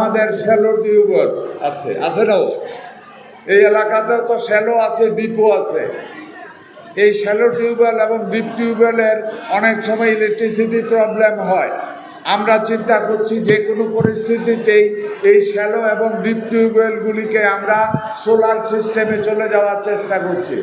আমাদের shallow tubewell আছে না? এই এলাকাতেও তো শ্যালো আছে, ডিপও আছে। এই শ্যালো টিউবওয়েল এবং ডিপ টিউবওয়েলের অনেক সময় ইলেকট্রিসিটি প্রবলেম হয়। আমরা চিন্তা করছি যে কোনো পরিস্থিতিতেই এই শ্যালো এবং ডিপ টিউবওয়েলগুলিকে আমরা সোলার সিস্টেমে চলে যাওয়ার চেষ্টা করছি।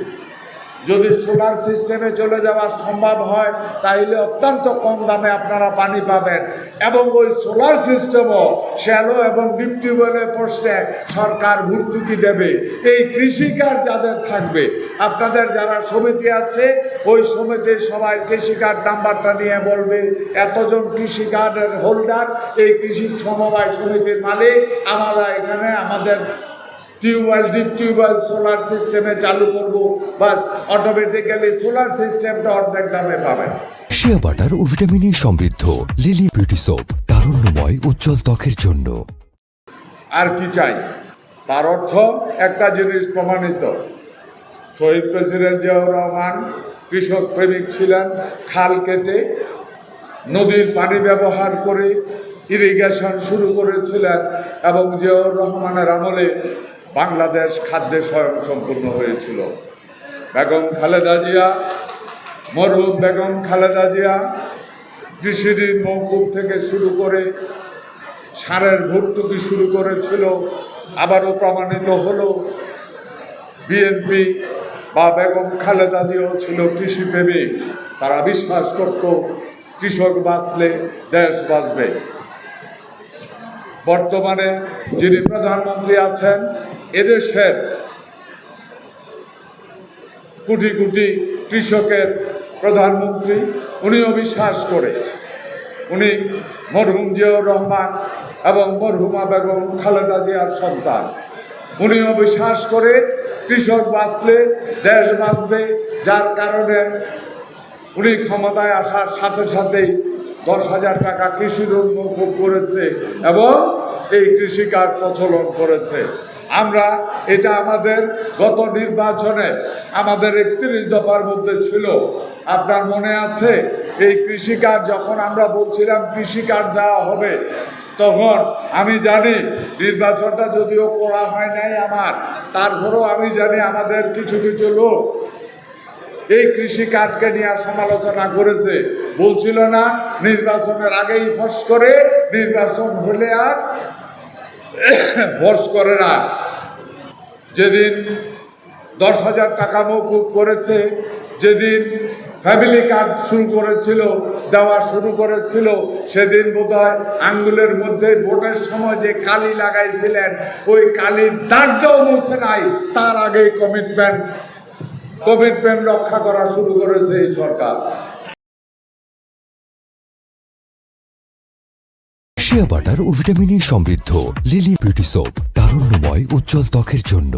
যদি সোলার সিস্টেমে চলে যাওয়া সম্ভব হয় তাহলে অত্যন্ত কম দামে আপনারা পানি পাবেন, এবং ওই সোলার সিস্টেমও শ্যালো এবং ডিপ টিউবওয়েলের পোস্টে সরকার ভর্তুকি দেবে। এই কৃষিকাজ যাদের থাকবে, আপনাদের যারা সমিতি আছে ওই সমিতির সবাই কৃষিকার্ড নাম্বারটা নিয়ে বলবে এতজন কৃষিকার্ডের হোল্ডার, এই কৃষি সমবায় সমিতির মালিক, আমরা এখানে আমাদের টিউবওয়েল ডিপ টিউবওয়েল সোলার সিস্টেমে চালু করব, বাস অটোমেটিক্যালি সোলার সিস্টেমটা অর্ধেক দামে পাবেন। শিয়া বাটার ও ভিটামিনে সমৃদ্ধ লিলি বিউটি সোপ, তারুণ্যময় উজ্জ্বল ত্বকের জন্য। আর কি চাই? তার অর্থ একটা জিনিস প্রমাণিত, শহীদ প্রেসিডেন্ট জিয়াউর রহমান কৃষক প্রেমিক ছিলেন। খাল কেটে নদীর পানি ব্যবহার করে ইরিগেশন শুরু করেছিলেন, এবং জিয়াউর রহমানের আমলে বাংলাদেশ খাদ্যে স্বয়ংসম্পূর্ণ হয়েছিল। বেগম খালেদা জিয়া, মরহুম বেগম খালেদা জিয়া কৃষি ঋণ মওকুফ থেকে শুরু করে সারের ভর্তুকি শুরু করেছিল। আবারও প্রমাণিত হলো বিএনপি বা বেগম খালেদা জিয়াও ছিল কৃষিপ্রেমিক। তারা বিশ্বাস করত কৃষক বাঁচলে দেশ বাঁচবে। বর্তমানে যিনি প্রধানমন্ত্রী আছেন, এদেশের কোটি কোটি কৃষকের প্রধানমন্ত্রী, উনিও বিশ্বাস করে, উনি মরহুম জিয়াউর রহমান এবং মরহুমা বেগম খালেদা জিয়ার সন্তান। উনিও বিশ্বাস করে কৃষক বাঁচলে দেশ বাঁচবে, যার কারণে উনি ক্ষমতায় আসার সাথে সাথেই 10,000 টাকা কৃষি ঋণ মওকুফ করেছে এবং এই কৃষি কার্ড প্রচলন করেছে। আমরা এটা আমাদের গত নির্বাচনে আমাদের 31 দফার মধ্যে ছিল। আপনার মনে আছে এই কৃষি কার্ড যখন আমরা বলছিলাম কৃষি কার্ড দেওয়া হবে, তখন আমি জানি নির্বাচনটা যদিও করা হয় নাই আমার, তারপরেও আমি জানি আমাদের কিছু কিছু লোক এই কৃষি কার্ডকে নিয়ে সমালোচনা করেছে। বলছিল না নির্বাচনের আগেই ফস করে, নির্বাচন হলে আর ফস করে না। যেদিন 10,000 টাকা মওকুফ করেছে, যেদিন ফ্যামিলি কার্ড শুরু করেছিল, দেওয়া শুরু করেছিল, সেদিন বোধহয় আঙ্গুলের মধ্যে ভোটের সময় যে কালি লাগাইছিলেন ওই কালির দাগটাও মুছে নাই। তার আগেই কমিটমেন্ট রক্ষা করা শুরু করেছে এই সরকার। শিয়া বাটার ও ভিটামিনে সমৃদ্ধ লিলি বিউটি সোপ, তারুণ্যময় উজ্জ্বল ত্বকের জন্য।